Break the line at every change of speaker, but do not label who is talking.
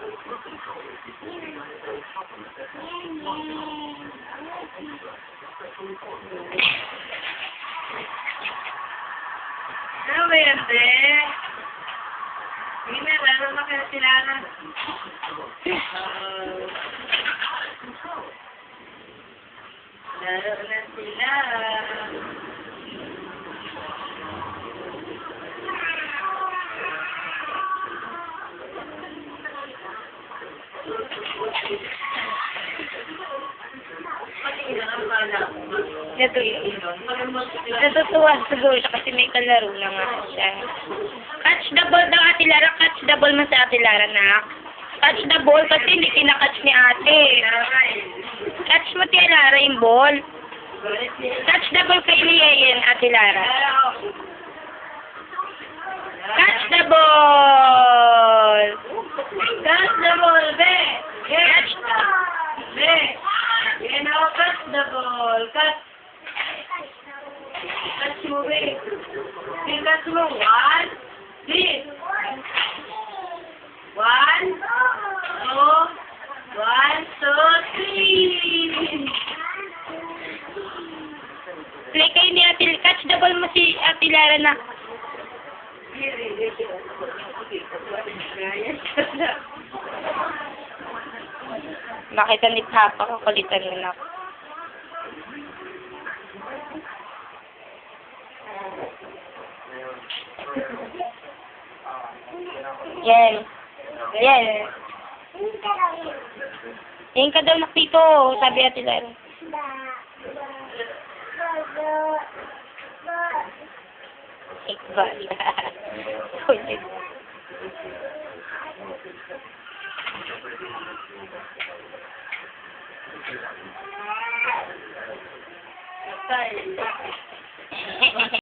Ano ba yan, be? Hindi na, lalo na kaya sila na. Lalo na sila.
Natutuwa siguro siya kasi may kalaro na nga siya. Catch the ball daw, Ate Lara. Catch the ball mo sa Ate Lara, nak. Catch the ball kasi hindi kinakatch ni Ate. Catch mo, Ate Lara, yung ball. Catch the ball kay Liayen, Ate Lara. Catch the ball!
Catch the ball, be! Catch the be! You know, catch the ball. Catch mo, be. Catch mo. 1, 3. 1, 2, 3.
Play kayo ni Ate, catch the ball mo si Ate Lara na. Makita ni Papa ko, kulitan mo na. Yan. Yan. Yan ka daw nakpito, sabi Ate Lara. Ikbal. Kulit.
Bye.